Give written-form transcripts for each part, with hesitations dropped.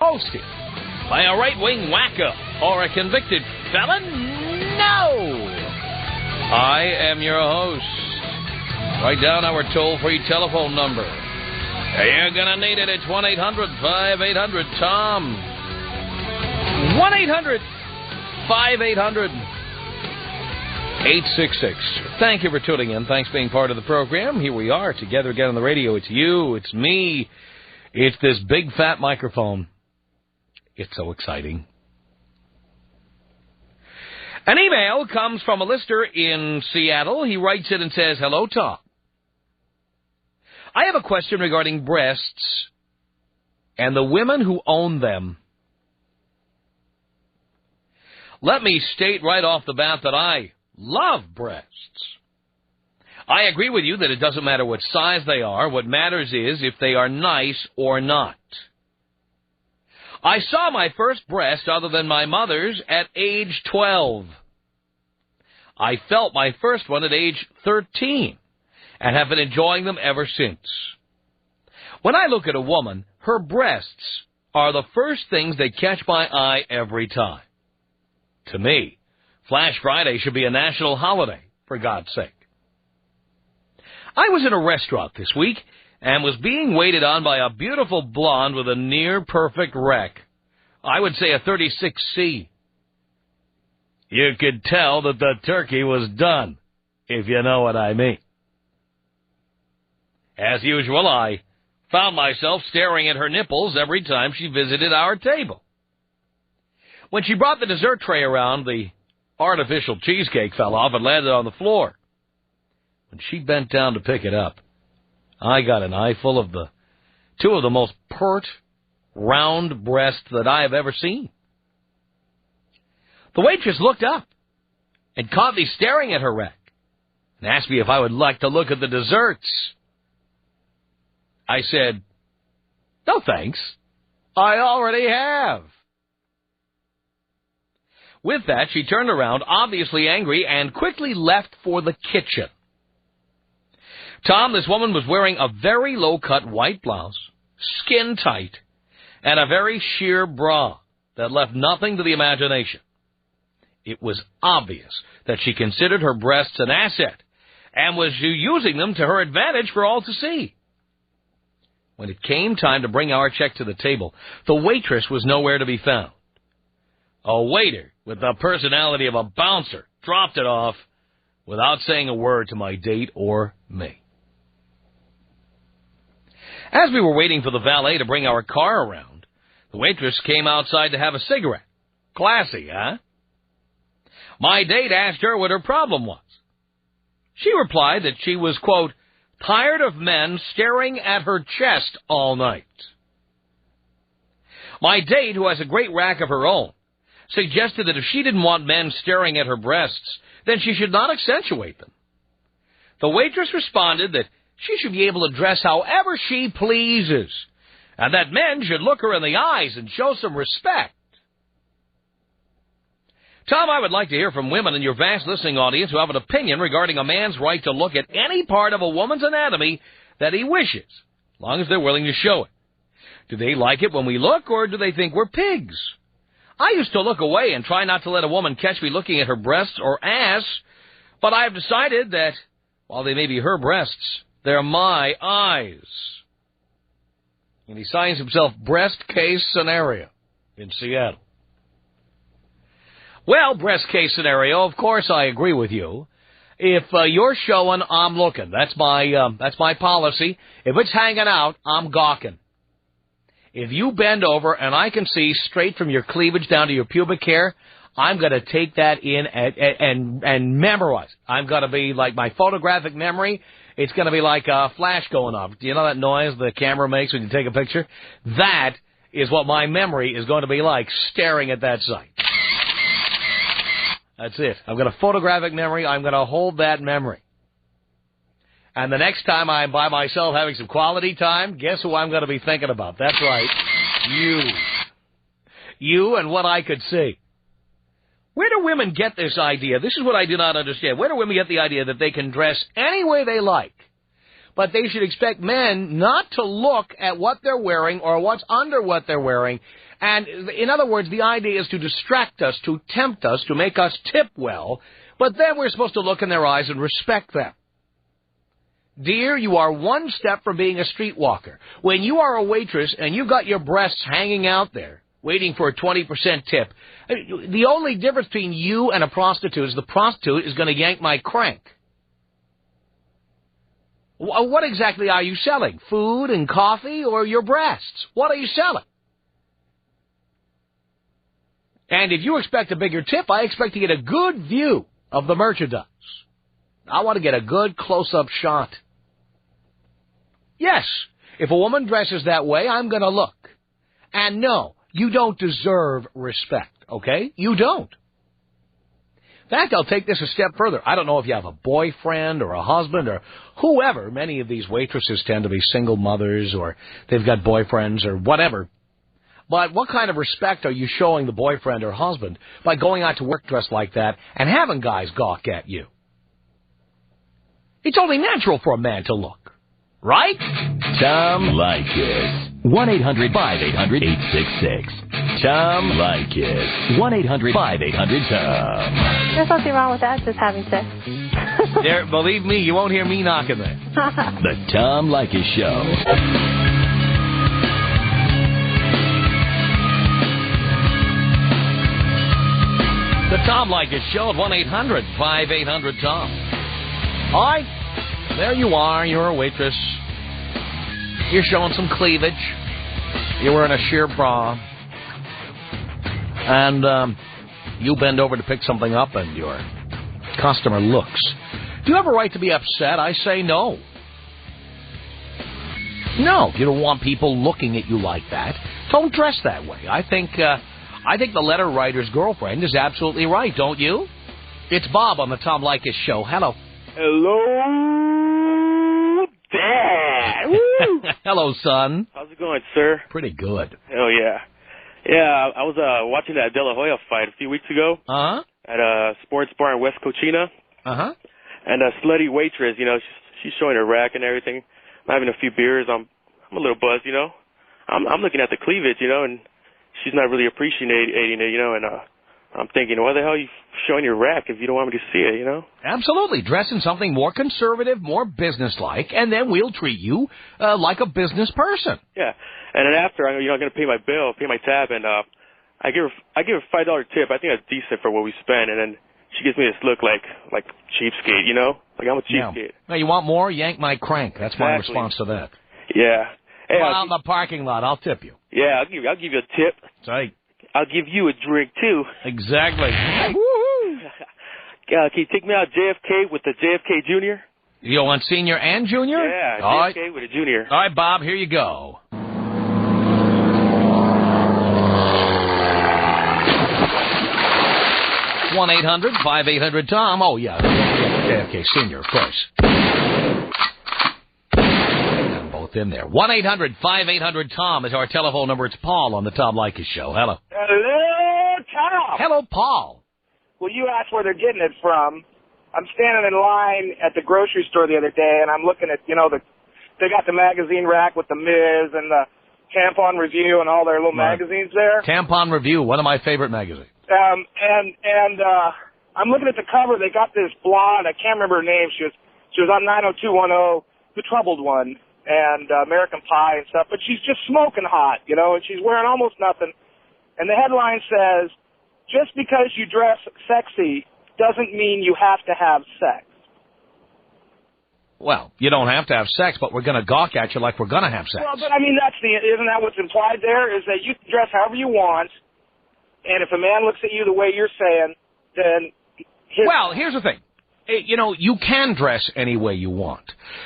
hosted by a right-wing wacko or a convicted felon? No! I am your host. Write down our toll-free telephone number. You're going to need it. It's 1-800-5800-TOM. 1-800-5800-866. Thank you for tuning in. Thanks for being part of the program. Here we are together again on the radio. It's you. It's me. It's this big fat microphone. It's so exciting. An email comes from a listener in Seattle. He writes it and says, "Hello, Tom. I have a question regarding breasts and the women who own them. Let me state right off the bat that I love breasts. I agree with you that it doesn't matter what size they are. What matters is if they are nice or not. I saw my first breast, other than my mother's, at age 12. I felt my first one at age 13 and have been enjoying them ever since. When I look at a woman, her breasts are the first things that catch my eye every time. To me, Flash Friday should be a national holiday, for God's sake. I was in a restaurant this week and was being waited on by a beautiful blonde with a near-perfect wreck. I would say a 36C. You could tell that the turkey was done, if you know what I mean. As usual, I found myself staring at her nipples every time she visited our table. When she brought the dessert tray around, the artificial cheesecake fell off and landed on the floor. When she bent down to pick it up, I got an eyeful of the two of the most pert, round breasts that I have ever seen. The waitress looked up and caught me staring at her wreck and asked me if I would like to look at the desserts. I said, "No thanks, I already have." With that, she turned around, obviously angry, and quickly left for the kitchen. Tom, this woman was wearing a very low-cut white blouse, skin tight, and a very sheer bra that left nothing to the imagination. It was obvious that she considered her breasts an asset and was using them to her advantage for all to see. When it came time to bring our check to the table, the waitress was nowhere to be found. A waiter with the personality of a bouncer dropped it off without saying a word to my date or me. As we were waiting for the valet to bring our car around, the waitress came outside to have a cigarette. Classy, huh? My date asked her what her problem was. She replied that she was, quote, tired of men staring at her chest all night. My date, who has a great rack of her own, suggested that if she didn't want men staring at her breasts, then she should not accentuate them. The waitress responded that she should be able to dress however she pleases, and that men should look her in the eyes and show some respect. Tom, I would like to hear from women in your vast listening audience who have an opinion regarding a man's right to look at any part of a woman's anatomy that he wishes, as long as they're willing to show it. Do they like it when we look, or do they think we're pigs? I used to look away and try not to let a woman catch me looking at her breasts or ass, but I have decided that, while they may be her breasts, they're my eyes. And he signs himself Breast Case Scenario in Seattle. Well, breast case scenario, of course I agree with you. If you're showing, I'm looking. That's my policy. If it's hanging out, I'm gawking. If you bend over and I can see straight from your cleavage down to your pubic hair, I'm going to take that in and memorize. I'm going to be like my photographic memory. It's going to be like a flash going off. Do you know that noise the camera makes when you take a picture? That is what my memory is going to be like, staring at that sight. That's it. I've got a photographic memory. I'm going to hold that memory. And the next time I'm by myself having some quality time, guess who I'm going to be thinking about? That's right. You. You and what I could see. Where do women get this idea? This is what I do not understand. Where do women get the idea that they can dress any way they like, but they should expect men not to look at what they're wearing or what's under what they're wearing. And in other words, the idea is to distract us, to tempt us, to make us tip well, but then we're supposed to look in their eyes and respect them. Dear, you are one step from being a streetwalker. When you are a waitress and you've got your breasts hanging out there, waiting for a 20% tip, the only difference between you and a prostitute is the prostitute is going to yank my crank. What exactly are you selling? Food and coffee or your breasts? What are you selling? And if you expect a bigger tip, I expect to get a good view of the merchandise. I want to get a good close-up shot. Yes, if a woman dresses that way, I'm going to look. And no, you don't deserve respect, okay? You don't. In fact, I'll take this a step further. I don't know if you have a boyfriend or a husband or whoever. Many of these waitresses tend to be single mothers or they've got boyfriends or whatever. But what kind of respect are you showing the boyfriend or husband by going out to work dressed like that and having guys gawk at you? It's only natural for a man to look, right? Tom Leykis. 1-800-5800-866. Tom Leykis. 1-800-5800-TOM. There's nothing wrong with that, just having sex. There, believe me, you won't hear me knocking there. The Tom Leykis Show. The Tom Leykis Show at 1-800-5800-TOM. All right, there you are. You're a waitress. You're showing some cleavage. You're wearing a sheer bra. And you bend over to pick something up, and your customer looks. Do you have a right to be upset? I say no. No, you don't want people looking at you like that. Don't dress that way. I think the letter writer's girlfriend is absolutely right, don't you? It's Bob on the Tom Leykis Show. Hello. Hello, Dad. Woo. Hello, son. How's it going, sir? Pretty good. Hell yeah. Yeah, I was watching that De La Hoya fight a few weeks ago. Uh-huh. At a sports bar in West Cocina. Uh-huh. And a slutty waitress, you know, she's showing her rack and everything. I'm having a few beers. I'm a little buzzed, you know. I'm looking at the cleavage, you know, and she's not really appreciating it, you know, and I'm thinking, why the hell are you showing your rack if you don't want me to see it, you know? Absolutely. Dress in something more conservative, more businesslike, and then we'll treat you like a business person. Yeah. And then after, I'm going to pay my bill, pay my tab, and I give her $5 tip. I think that's decent for what we spend, and then she gives me this look like cheapskate, you know? Like I'm a cheapskate. Now, you want more? Yank my crank. That's my response to that. Yeah. Hey, well, out in the parking lot, I'll tip you. Yeah, I'll give you a tip. That's right. I'll give you a drink, too. Exactly. Woo-hoo. Can you take me out JFK with the JFK Jr.? You want senior and junior? Yeah, all JFK right. with a junior. All right, Bob, here you go. One 800-5800-TOM. Oh, yeah, JFK Senior, of course. In there. 1-800-5800-TOM is our telephone number. It's Paul on the Tom Leykis Show. Hello. Hello, Tom. Hello, Paul. Well, you asked where they're getting it from. I'm standing in line at the grocery store the other day, and I'm looking at, you know, they got the magazine rack with the Miz and the Tampon Review and all their little magazines there. Tampon Review, one of my favorite magazines. And I'm looking at the cover. They got this blonde. I can't remember her name. She was on 90210, the troubled one. And American Pie and stuff, but she's just smoking hot, you know, and she's wearing almost nothing. And the headline says, just because you dress sexy doesn't mean you have to have sex. Well, you don't have to have sex, but we're going to gawk at you like we're going to have sex. Well, but I mean, isn't that what's implied there, is that you can dress however you want, and if a man looks at you the way you're saying, then... Well, here's the thing. You know, you can dress any way you want.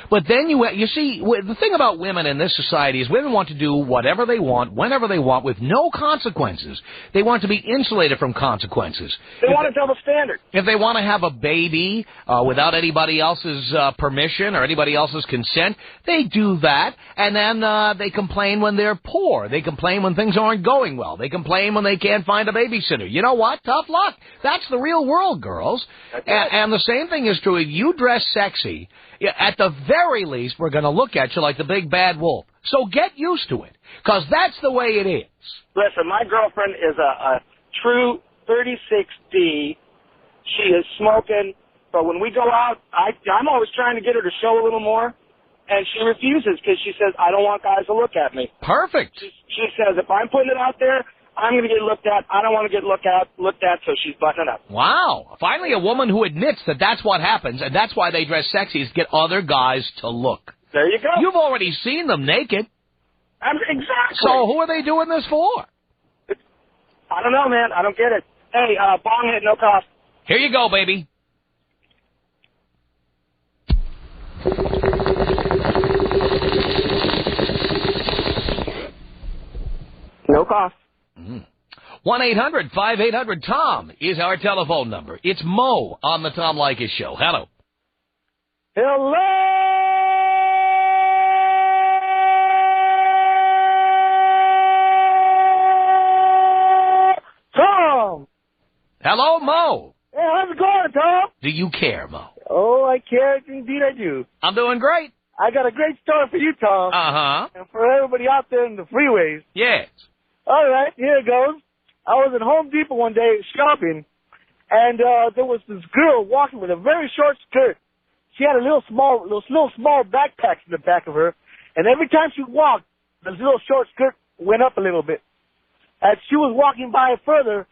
But then you see, the thing about women in this society is women want to do whatever they want, whenever they want, with no consequences. They want to be insulated from consequences. They want a double standard. If they want to have a baby without anybody else's permission or anybody else's consent, they do that, and then they complain when they're poor. They complain when things aren't going well. They complain when they can't find a babysitter. You know what? Tough luck. That's the real world, girls. And the same one thing is true. If you dress sexy, at the very least, we're going to look at you like the big bad wolf. So get used to it, because that's the way it is. Listen, my girlfriend is a true 36D. She is smoking, but when we go out, I'm always trying to get her to show a little more, and she refuses because she says, I don't want guys to look at me. Perfect. She says, if I'm putting it out there, I'm going to get looked at. I don't want to get looked at, so she's buttoning up. Wow. Finally, a woman who admits that that's what happens, and that's why they dress sexy, is get other guys to look. There you go. You've already seen them naked. Exactly. So who are they doing this for? I don't know, man. I don't get it. Hey, bong hit, no cost. Here you go, baby. No cost. 1-800-5800-TOM is our telephone number. It's Mo on the Tom Leykis Show. Hello. Hello. Tom. Hello, Mo. Hey, how's it going, Tom? Do you care, Mo? Oh, I care. Indeed, I do. I'm doing great. I got a great story for you, Tom. Uh-huh. And for everybody out there in the freeways. Yes. All right, here it goes. I was at Home Depot one day shopping, and there was this girl walking with a very short skirt. She had a little small backpack in the back of her, and every time she walked, the little short skirt went up a little bit. As she was walking by further,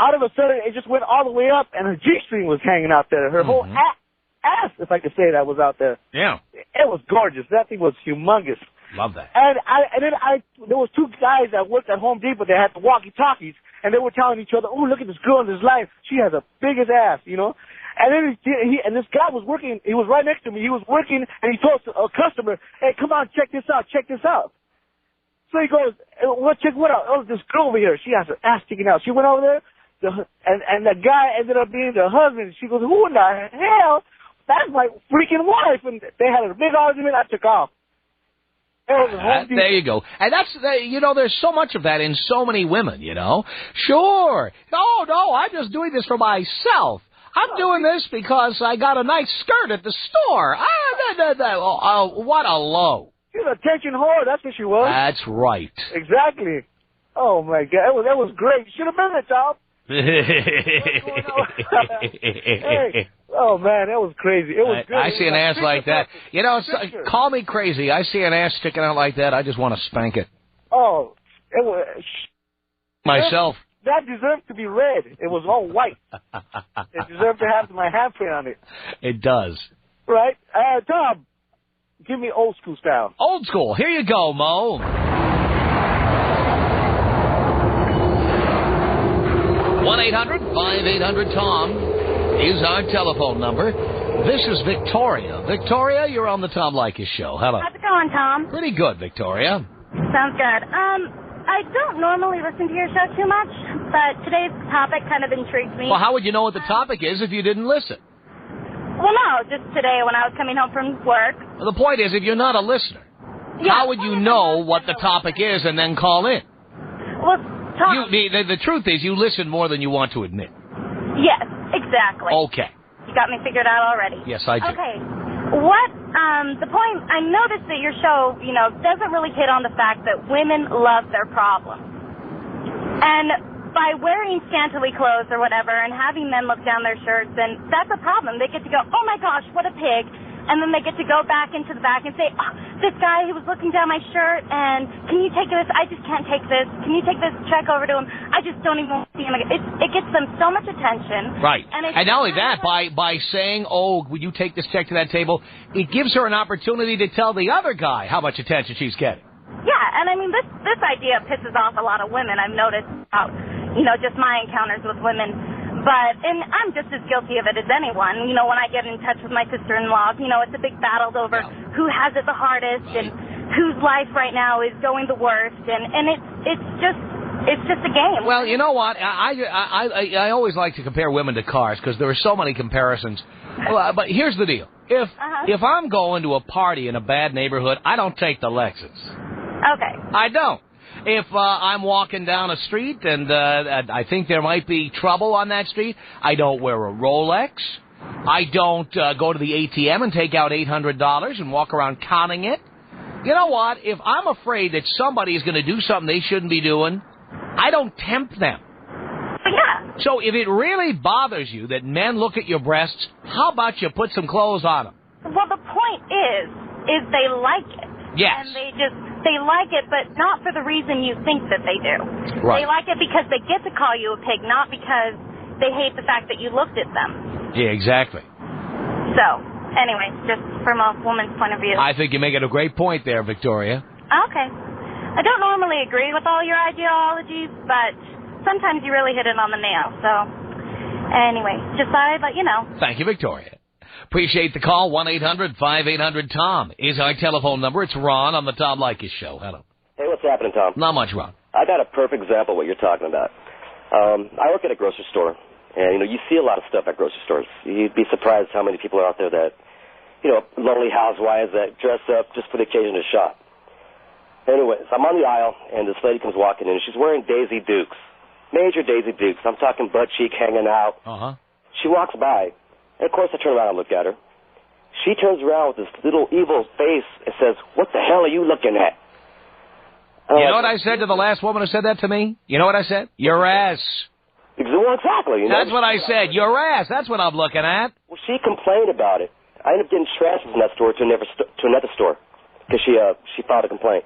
out of a sudden, it just went all the way up, and her G-string was hanging out there. Her whole ass, if I could say that, was out there. Yeah. It was gorgeous. That thing was humongous. Love that. And there was two guys that worked at Home Depot that had the walkie-talkies, and they were telling each other, "Oh, look at this girl in this line. She has a biggest ass, you know." And then and this guy was working. He was right next to me. He was working, and he told a customer, "Hey, come on, check this out. Check this out." So he goes, "Well, check what out? Oh, this girl over here. She has her ass sticking out." She went over there, and the guy ended up being the husband. She goes, "Who in the hell? That's my freaking wife." And they had a big argument. I took off. There you go. And that's, there's so much of that in so many women, Sure. Oh, no, I'm just doing this for myself. I'm doing this because I got a nice skirt at the store. What a low. She's an attention whore. That's what she was. That's right. Exactly. Oh, my God. That was great. You should have been there, Tom. Hey. Oh, man, that was crazy. It was good. I see an ass like that. Call me crazy. I see an ass sticking out like that. I just want to spank it. Oh, it was... Myself. That deserved to be red. It was all white. It deserved to have my handprint on it. It does. Right? Tom, give me old school style. Old school. Here you go, Mo. 1-800-5800-TOM is our telephone number. This is Victoria. Victoria, you're on the Tom Leykis Show. Hello. How's it going, Tom? Pretty good, Victoria. Sounds good. I don't normally listen to your show too much, but today's topic kind of intrigued me. Well, how would you know what the topic is if you didn't listen? Well, no, just today when I was coming home from work. Well, the point is, if you're not a listener, how would you know what the topic is and then call in? Well, Tom... The truth is, you listen more than you want to admit. Yes, exactly. Okay. You got me figured out already. Yes, I do. Okay. The point, I noticed that your show, doesn't really hit on the fact that women love their problems. And by wearing scantily clothes or whatever and having men look down their shirts, and that's a problem. They get to go, "Oh my gosh, what a pig." And then they get to go back into the back and say, "Oh, this guy, he was looking down my shirt, and can you take this? I just can't take this. Can you take this check over to him? I just don't even want to see him." It gets them so much attention. Right. And not only that, by saying, "Oh, would you take this check to that table?" it gives her an opportunity to tell the other guy how much attention she's getting. Yeah, and I mean, this idea pisses off a lot of women. I've noticed about, just my encounters with women. And I'm just as guilty of it as anyone. When I get in touch with my sister-in-law, it's a big battle over who has it the hardest and whose life right now is going the worst. And it's just a game. Well, you know what? I always like to compare women to cars because there are so many comparisons. But here's the deal. If I'm going to a party in a bad neighborhood, I don't take the Lexus. Okay. I don't. If I'm walking down a street and I think there might be trouble on that street, I don't wear a Rolex. I don't go to the ATM and take out $800 and walk around counting it. You know what? If I'm afraid that somebody is going to do something they shouldn't be doing, I don't tempt them. Yeah. So if it really bothers you that men look at your breasts, how about you put some clothes on them? Well, the point is they like it. Yes. And they like it, but not for the reason you think that they do. Right. They like it because they get to call you a pig, not because they hate the fact that you looked at them. Yeah, exactly. So, anyway, just from a woman's point of view. I think you're making a great point there, Victoria. Okay. I don't normally agree with all your ideologies, but sometimes you really hit it on the nail. So, anyway, just thought I'd let you know. Thank you, Victoria. Appreciate the call. 1-800-5800-TOM is our telephone number. It's Ron on the Tom Leykis Show. Hello. Hey, what's happening, Tom? Not much, Ron. I got a perfect example of what you're talking about. I work at a grocery store, and, you see a lot of stuff at grocery stores. You'd be surprised how many people are out there that, lonely housewives that dress up just for the occasion to shop. Anyways, I'm on the aisle, and this lady comes walking in, and she's wearing Daisy Dukes. Major Daisy Dukes. I'm talking butt cheek hanging out. Uh-huh. She walks by, and of course I turn around and look at her. She turns around with this little evil face and says, "What the hell are you looking at?" You know what I said to the last woman who said that to me? You know what I said? Your ass. Well, exactly. That's what I said. Your ass. That's what I'm looking at. Well, she complained about it. I ended up getting transferred from that store to another store because she filed a complaint.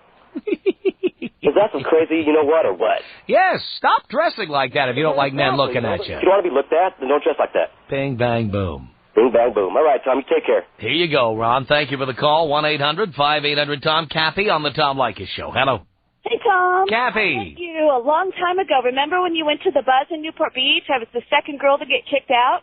Is that some crazy, you know what, or what? Yes. Stop dressing like that if you don't like men looking at you. If you don't want to be looked at, then don't dress like that. Bing, bang, boom. Bing, bang, boom. All right, Tom, you take care. Here you go, Ron. Thank you for the call. 1-800-5800-TOM. Cappy on the Tom Leykis Show. Hello. Hey, Tom. Cappy. I met you a long time ago. Remember when you went to the Buzz in Newport Beach? I was the second girl to get kicked out.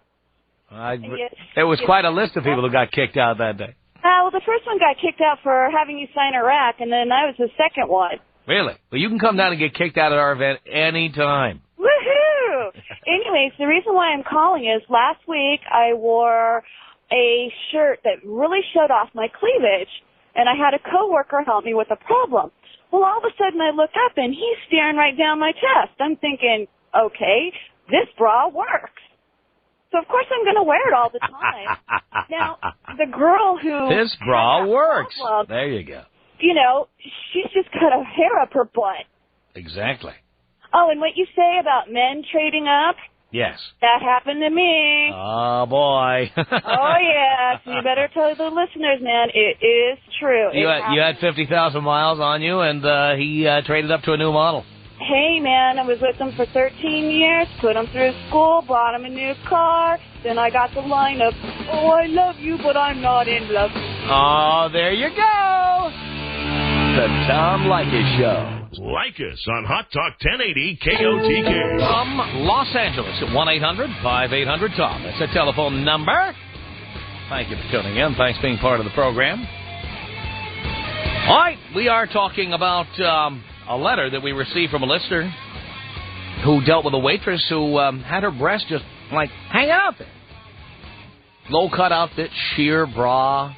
There was quite a list of people who got kicked out that day. Well, the first one got kicked out for having you sign a rack, and then I was the second one. Really? Well, you can come down and get kicked out at our event any time. Woohoo! Anyways, the reason why I'm calling is last week I wore a shirt that really showed off my cleavage, and I had a coworker help me with a problem. Well, all of a sudden I look up, and he's staring right down my chest. I'm thinking, okay, this bra works. So, of course, I'm going to wear it all the time. Now, the girl who... This bra works. Problem, there you go. She's just got a hair up her butt. Exactly. Oh, and what you say about men trading up? Yes. That happened to me. Oh, boy. Oh, yeah. So you better tell the listeners, man. It is true. You had 50,000 miles on you, and he traded up to a new model. Hey, man, I was with him for 13 years, put him through school, bought him a new car. Then I got the line of, "Oh, I love you, but I'm not in love." Oh, there you go. The Tom Leykis Show. Like us on Hot Talk 1080 KOTK. From Los Angeles at 1-800-5800-TOM. That's a telephone number. Thank you for tuning in. Thanks for being part of the program. All right, we are talking about a letter that we received from a listener who dealt with a waitress who had her breast just, hanging out there. Low-cut outfit, sheer bra,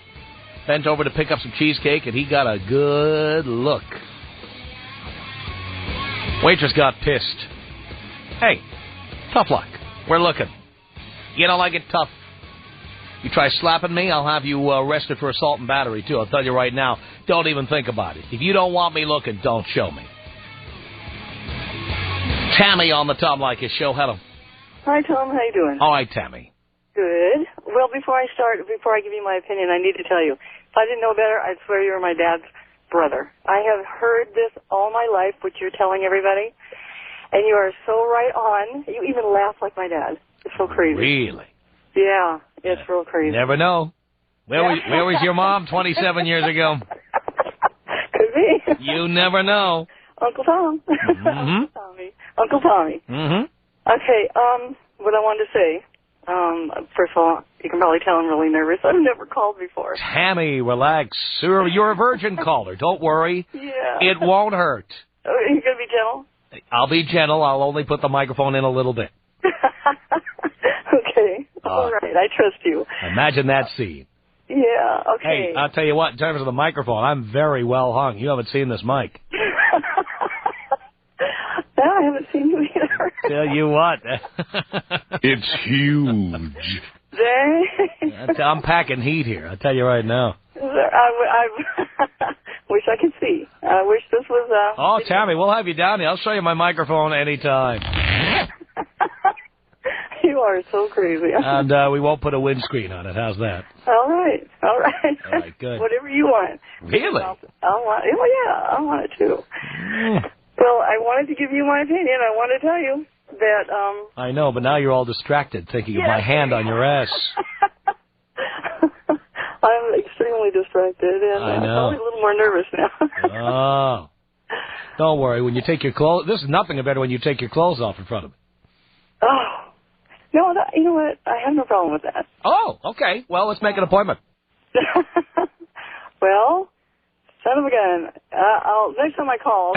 bent over to pick up some cheesecake, and he got a good look. Waitress got pissed. Hey, tough luck. We're looking. You don't like it? Tough. You try slapping me, I'll have you arrested for assault and battery, too. I'll tell you right now, don't even think about it. If you don't want me looking, don't show me. Tammy on the Tom Leykis Show. Hello. Hi, Tom. How you doing? All right, Tammy. Good. Well, before I give you my opinion, I need to tell you, if I didn't know better, I'd swear you were my dad's brother. I have heard this all my life, what you're telling everybody, and you are so right on. You even laugh like my dad. It's so crazy. Really? Yeah, it's real crazy. Never know. Where was your mom 27 years ago? Could be. You never know. Uncle Tom. Mm-hmm. Uncle Tommy. Mm-hmm. Okay, what I wanted to say, first of all, you can probably tell I'm really nervous. I've never called before. Tammy, relax. You're a virgin caller. Don't worry. Yeah. It won't hurt. Oh, you're going to be gentle? I'll be gentle. I'll only put the microphone in a little bit. Okay. All right. I trust you. Imagine that scene. Yeah, okay. Hey, I'll tell you what, in terms of the microphone, I'm very well hung. You haven't seen this mic. No, I haven't seen you either. Tell you what. It's huge. There I'm packing heat here. I'll tell you right now. I wish I could see. I wish this was... Oh, Tammy, we'll have you down here. I'll show you my microphone anytime. You are so crazy. And we won't put a windscreen on it. How's that? All right. All right, good. Whatever you want. Really? I want it too. Well, I wanted to give you my opinion. I want to tell you that... I know, but now you're all distracted thinking of my hand on your ass. I'm extremely distracted, and I know. I'm probably a little more nervous now. Oh. Don't worry. When you take your clothes... This is nothing better when you take your clothes off in front of me. Oh. No, you know what? I have no problem with that. Oh, okay. Well, let's make an appointment. Well, son of a gun. Next time I call.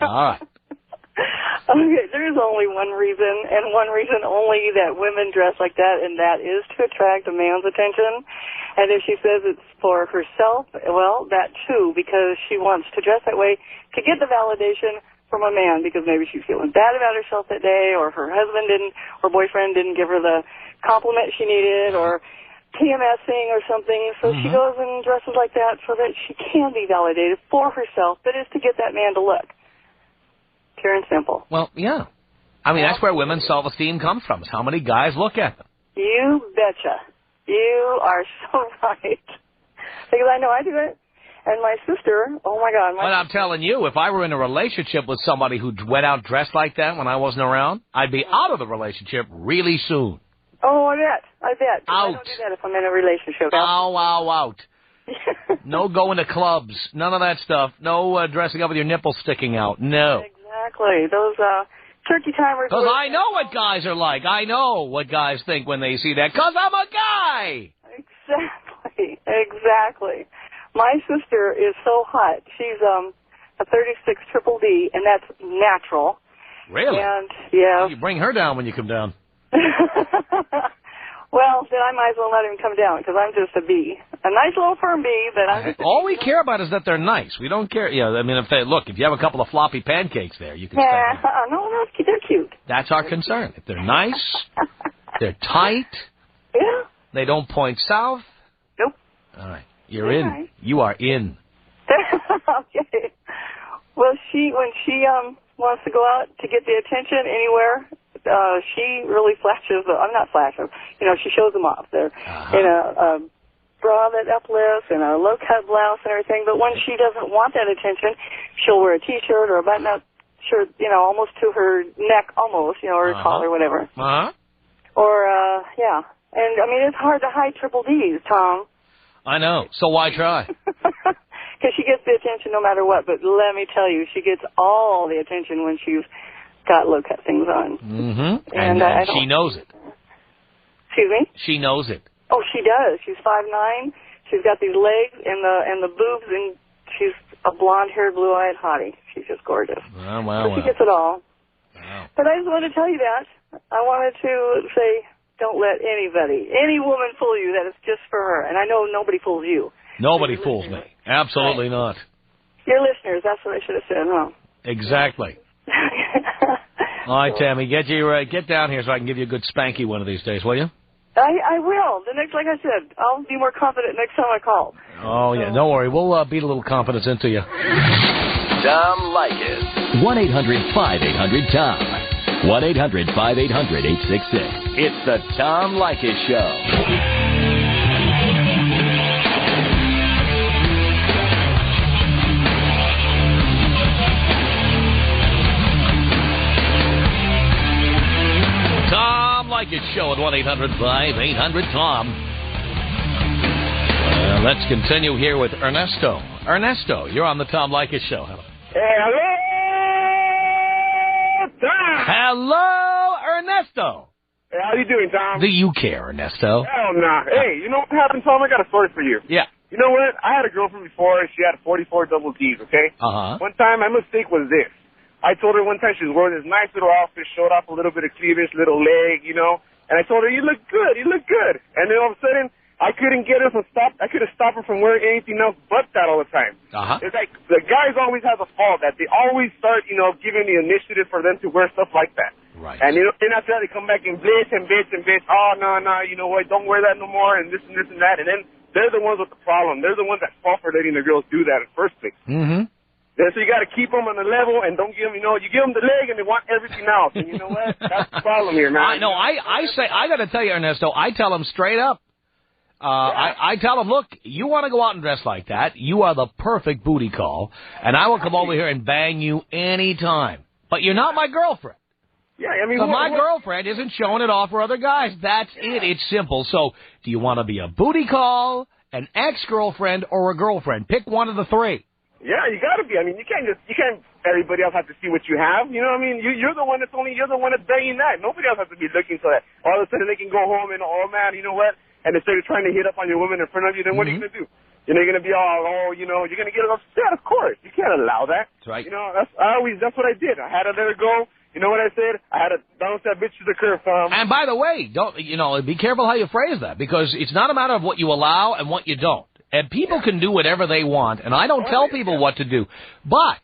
All right. Okay, there is only one reason, and one reason only that women dress like that, and that is to attract a man's attention. And if she says it's for herself, well, that too, because she wants to dress that way to get the validation from a man, because maybe she's feeling bad about herself that day, or her husband didn't, or boyfriend didn't give her the compliment she needed, or PMSing or something. So she goes and dresses like that so that she can be validated for herself, but it's to get that man to look. Pure and simple. Well, yeah. I mean, that's where women's self-esteem comes from, is how many guys look at them. You betcha. You are so right. Because I know I do it. And my sister, oh, my God. But I'm telling you, if I were in a relationship with somebody who went out dressed like that when I wasn't around, I'd be out of the relationship really soon. Oh, I bet. Out. I don't do that if I'm in a relationship. Out. No going to clubs. None of that stuff. No dressing up with your nipples sticking out. No. Exactly. Those turkey timers. Because I know what guys are like. I know what guys think when they see that. Because I'm a guy. Exactly. My sister is so hot. She's a 36 triple D, and that's natural. Really? And, yeah. You bring her down when you come down. Well, then I might as well let him come down, because I'm just a B. A nice little firm B, but I'm just all we care about is that they're nice. We don't care. Yeah, I mean, if you have a couple of floppy pancakes there, you can yeah, no, they're cute. That's our concern. If they're nice, they're tight. Yeah. They don't point south. Nope. All right. You're in. Right. You are in. Okay. Well, when she wants to go out to get the attention anywhere, she really flashes. I'm not flashes. She shows them off. They're in a bra that uplifts and a low-cut blouse and everything. But when she doesn't want that attention, she'll wear a T-shirt or a button-up shirt, almost to her neck, or her collar, whatever. Or, yeah. And, I mean, it's hard to hide triple Ds, Tom. I know. So why try? Because she gets the attention no matter what. But let me tell you, she gets all the attention when she's got low-cut things on. Mm-hmm. And she knows it. Excuse me? She knows it. Oh, she does. She's 5'9". She's got these legs and the boobs, and she's a blonde-haired, blue-eyed hottie. She's just gorgeous. Wow. She gets it all. Wow. But I just wanted to tell you that. I wanted to say, don't let any woman fool you that it's just for her. And I know nobody fools you. Nobody fools me. Absolutely not. Your listeners, that's what I should have said, huh? Exactly. All right, Tammy, get down here so I can give you a good spanky one of these days, will you? I will. Like I said, I'll be more confident next time I call. Oh, yeah, don't worry. We'll beat a little confidence into you. Tom Leykis. 1-800-5800-TOM. 1-800-5800-866. It's the Tom Leykis Show. Leykis Show at 1-800-5800-TOM. Let's continue here with Ernesto. Ernesto, you're on the Tom Leykis Show. Hello. Hello, Tom. Hello, Ernesto. Hey, how you doing, Tom? Do you care, Ernesto? Hell nah. Hey, you know what happened, Tom? I got a story for you. Yeah. You know what? I had a girlfriend before. She had 44 double Ds, okay? One time, my mistake was this. I told her one time she was wearing this nice little outfit, showed off a little bit of cleavage, little leg, and I told her, you look good. And then all of a sudden, I couldn't get her to stop. I couldn't stop her from wearing anything else but that all the time. It's like the guys always have a fault that they always start, giving the initiative for them to wear stuff like that. Right. And then after that, they come back and bitch and bitch and bitch. Oh, no, you know what, don't wear that no more, and this and this and that. And then they're the ones with the problem. They're the ones that fall for letting the girls do that in the first place. Mm-hmm. So you got to keep them on the level and don't give them, you give them the leg and they want everything else. And you know what? That's the problem here, man. I got to tell you, Ernesto, I tell them straight up. I tell them, look, you want to go out and dress like that, you are the perfect booty call, and I will come over here and bang you anytime. But you're not my girlfriend. Yeah, I mean, so my girlfriend isn't showing it off for other guys. That's it. It's simple. So do you want to be a booty call, an ex-girlfriend, or a girlfriend? Pick one of the three. Yeah, you got to be. I mean, you can't everybody else has to see what you have. You know what I mean? You're the one that's banging that. Nobody else has to be looking so that all of a sudden they can go home and, oh, man, you know what? And they started trying to hit up on your woman in front of you, then what are you going to do? You're going to be all, you're going to get upset, of course. You can't allow that. That's right. You know, that's what I did. I had to let her go. You know what I said? I had to bounce that bitch to the curb, Tom. And by the way, be careful how you phrase that, because it's not a matter of what you allow and what you don't. And people can do whatever they want, and I don't tell people what to do. But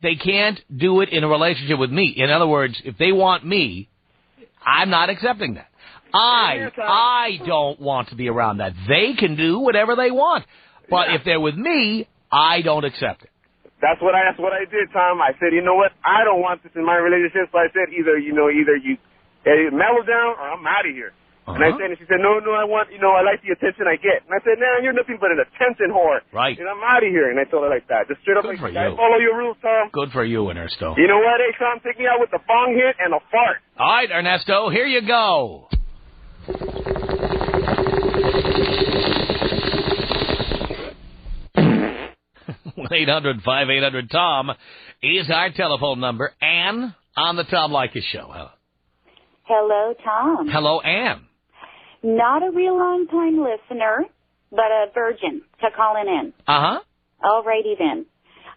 they can't do it in a relationship with me. In other words, if they want me, I'm not accepting that. I don't want to be around that. They can do whatever they want. But if they're with me, I don't accept it. That's what I did, Tom. I said, you know what? I don't want this in my relationship. So I said, either you mellow down or I'm out of here. And I said, and she said, no, I want, I like the attention I get. And I said, nah, you're nothing but an attention whore. Right. And I'm out of here. And I told her like that. Just straight up like that. I follow your rules, Tom. Good for you, Ernesto. You know what, hey, Tom? Take me out with a bong hit and a fart. All right, Ernesto, here you go. 1-800-5800-TOM is our telephone number. Ann on the Tom Leykis Show. Hello, Tom. Hello, Ann. Not a real long-time listener, but a virgin to calling in. Uh-huh. All righty then.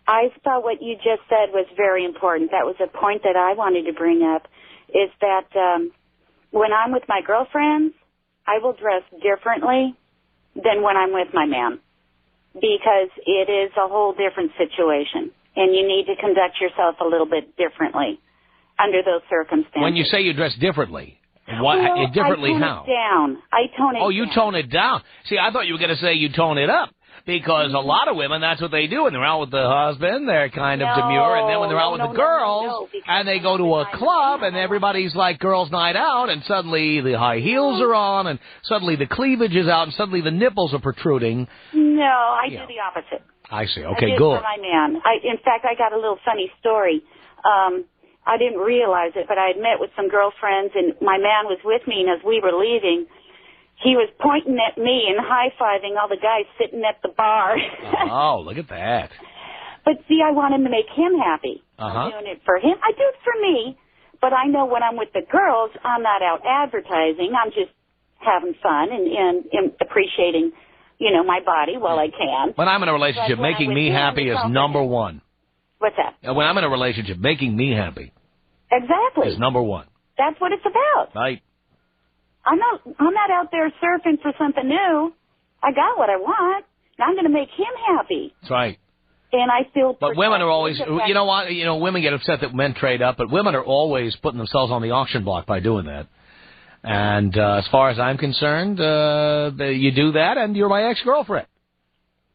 I thought what you just said was very important. That was a point that I wanted to bring up, is that when I'm with my girlfriends, I will dress differently than when I'm with my man, because it is a whole different situation, and you need to conduct yourself a little bit differently under those circumstances. When you say you dress differently, differently how? I tone it down. Oh, you tone it down. See, I thought you were going to say you tone it up, because a lot of women, that's what they do. When they're out with the husband, they're kind of demure, and then when they're out with the girls, and they go to a club, and everybody's like girls' night out, and suddenly the high heels are on, and suddenly the cleavage is out, and suddenly the nipples are protruding. No, I do the opposite. I see. Okay, I good. For my man. In fact, I got a little funny story. I didn't realize it, but I had met with some girlfriends, and my man was with me, and as we were leaving, he was pointing at me and high-fiving all the guys sitting at the bar. Oh, look at that. But, see, I want him to make him happy. I'm doing it for him. I do it for me, but I know when I'm with the girls, I'm not out advertising. I'm just having fun and appreciating, my body while I can. When I'm in a relationship, making me happy is number one. What's that? When I'm in a relationship, making me happy is number one. That's what it's about. Right. I'm not out there surfing for something new. I got what I want, and I'm going to make him happy. That's right. And I feel. But women are always, you know what? Women get upset that men trade up, but women are always putting themselves on the auction block by doing that. And as far as I'm concerned, you do that, and you're my ex-girlfriend.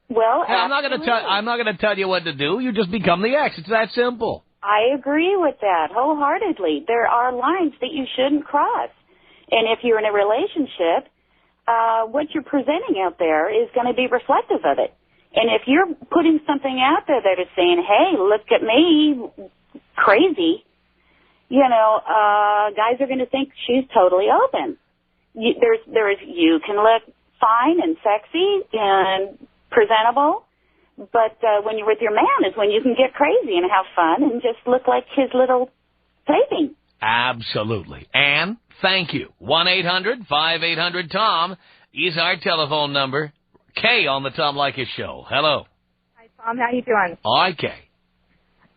Well, I'm not going to tell you what to do. You just become the ex. It's that simple. I agree with that wholeheartedly. There are lines that you shouldn't cross. And if you're in a relationship, what you're presenting out there is going to be reflective of it. And if you're putting something out there that is saying, hey, look at me, crazy, guys are going to think she's totally open. You can look fine and sexy and presentable, but when you're with your man is when you can get crazy and have fun and just look like his little plaything. Absolutely. Ann, thank you. 1-800-5800-TOM is our telephone number. Kay on the Tom Leykis Show. Hello. Hi, Tom. How you doing? Hi, Kay.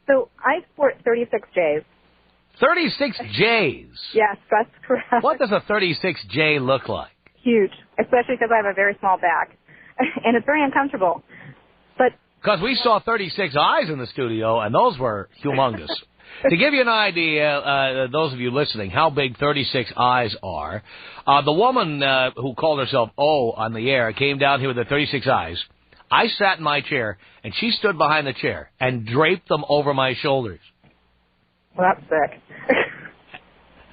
So I sport 36Js. 36Js? Yes, that's correct. What does a 36J look like? Huge, especially because I have a very small back. And it's very uncomfortable. But because we saw 36Is in the studio, and those were humongous. To give you an idea, those of you listening, how big 36 eyes are, the woman who called herself O on the air came down here with the 36 eyes. I sat in my chair, and she stood behind the chair and draped them over my shoulders. Well, that's sick.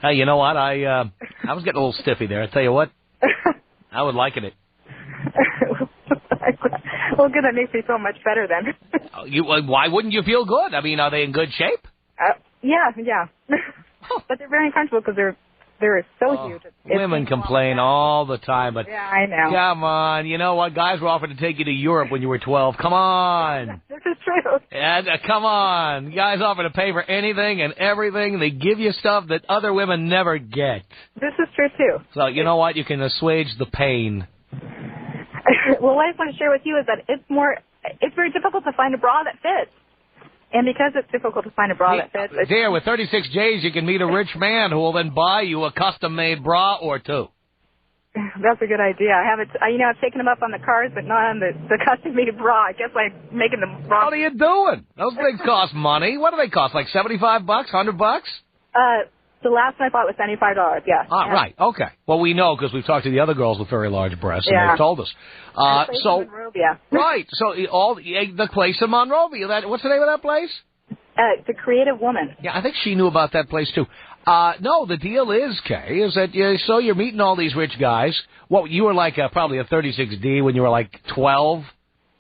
Hey, you know what? I was getting a little stiffy there. I tell you what, I was liking it. Well, good. That makes me feel much better then. Why wouldn't you feel good? I mean, are they in good shape? Yeah. But they're very uncomfortable because they're so huge. Women complain all the time, but yeah, I know. Come on, you know what? Guys were offered to take you to Europe when you were 12. Come on. This is true. Come on. Guys offer to pay for anything and everything. They give you stuff that other women never get. This is true, too. So, you know what? You can assuage the pain. Well, what I just want to share with you is that it's very difficult to find a bra that fits. And because it's difficult to find a bra that fits... There, with 36 J's, you can meet a rich man who will then buy you a custom-made bra or two. That's a good idea. I've taken them up on the cars, but not on the custom-made bra. I guess like making them bra. What are you doing? Those things cost money. What do they cost, like $75, $100? The last one I bought was $75, yeah. Ah, right, okay. Well, we know because we've talked to the other girls with very large breasts, and they've told us. So in Monrovia. Right, so the place in Monrovia, what's the name of that place? The Creative Woman. Yeah, I think she knew about that place, too. No, the deal is, Kay, is that you're meeting all these rich guys. What, you were like probably a 36D when you were like 12?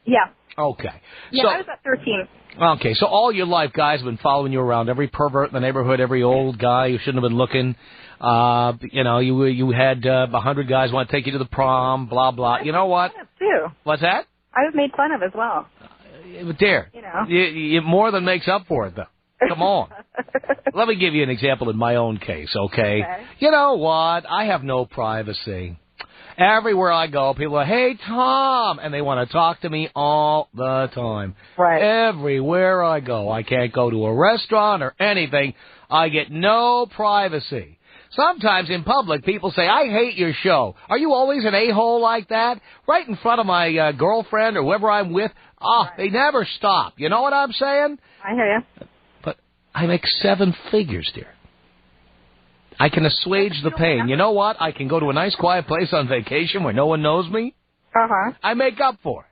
Yeah. Okay. Yeah, so, I was at 13. Okay, so all your life, guys have been following you around. Every pervert in the neighborhood, every old guy who shouldn't have been looking. You had 100 guys want to take you to the prom, blah, blah. You know what? Too. What's that? I was made fun of as well. There. You know. You more than makes up for it, though. Come on. Let me give you an example in my own case, okay? You know what? I have no privacy. Everywhere I go, people are, hey, Tom, and they want to talk to me all the time. Right. Everywhere I go. I can't go to a restaurant or anything. I get no privacy. Sometimes in public, people say, I hate your show. Are you always an a-hole like that? Right in front of my girlfriend or whoever I'm with. They never stop. You know what I'm saying? I hear you. But I make 7 figures, dear. I can assuage the pain. You know what? I can go to a nice, quiet place on vacation where no one knows me. Uh-huh. I make up for it.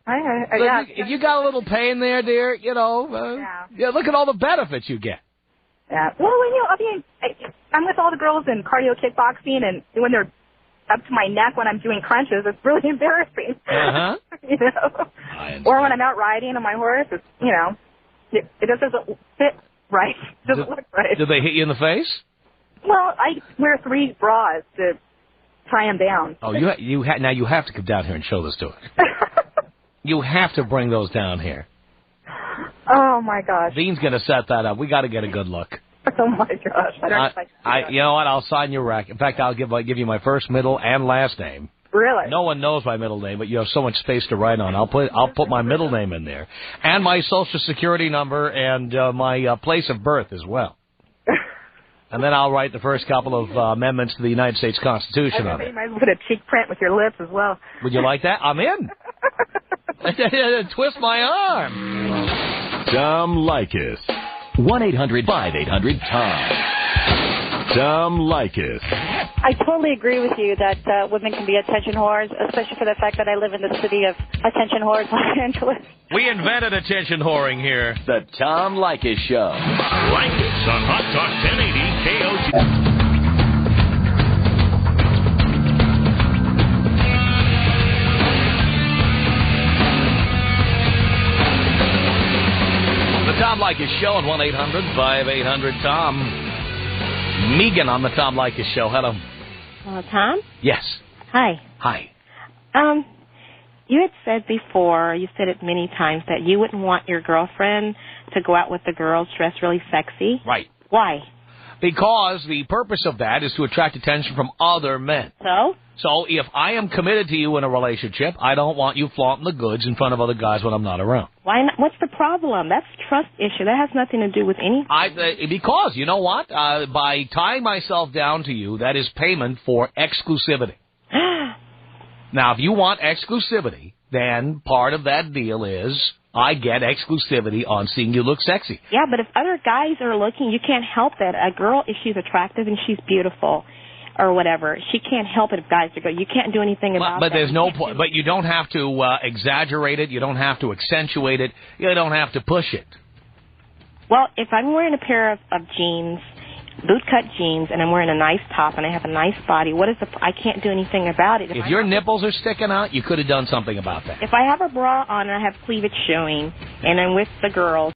Yeah. If you got a little pain there, dear, look at all the benefits you get. Yeah. Well, I'm with all the girls in cardio kickboxing, and when they're up to my neck when I'm doing crunches, it's really embarrassing. Uh-huh. Or when I'm out riding on my horse, it's, it just doesn't fit right. It doesn't look right. Do they hit you in the face? Well, I wear 3 bras to tie them down. Oh, now you have to come down here and show this to us. You have to bring those down here. Oh my gosh. Dean's going to set that up. We got to get a good look. Oh my gosh. You know what? I'll sign your rack. In fact, I'll give you my first, middle, and last name. Really? No one knows my middle name, but you have so much space to write on. I'll put my middle name in there, and my Social Security number, and my place of birth as well. And then I'll write the first couple of amendments to the United States Constitution on it. You might put a cheek print with your lips as well. Would you like that? I'm in. Twist my arm. Tom Leykis. 1-800-5800-TOM. Tom Leykis. I totally agree with you that women can be attention whores, especially for the fact that I live in the city of attention whores, Los Angeles. We invented attention whoring here. The Tom Leykis Show. Leykis on Hot Talk 1080 KOT. The Tom Leykis Show on 1-800-5800-TOM. Megan on the Tom Leykis Show. Hello. Tom? Yes. Hi. Hi. You had said before, you said it many times, that you wouldn't want your girlfriend to go out with the girls dressed really sexy. Right. Why? Because the purpose of that is to attract attention from other men. So if I am committed to you in a relationship, I don't want you flaunting the goods in front of other guys when I'm not around. Why not? What's the problem? That's a trust issue. That has nothing to do with anything. Because, you know what? By tying myself down to you, that is payment for exclusivity. Now, if you want exclusivity, then part of that deal is I get exclusivity on seeing you look sexy. Yeah, but if other guys are looking, you can't help that. A girl, if she's attractive and she's beautiful or whatever, she can't help it if guys are good. You can't do anything about that. But there's no point. But you don't have to exaggerate it. You don't have to accentuate it. You don't have to push it. Well, if I'm wearing a pair of jeans, boot-cut jeans, and I'm wearing a nice top, and I have a nice body, I can't do anything about it. If your nipples are sticking out, you could have done something about that. If I have a bra on and I have cleavage showing, and I'm with the girls,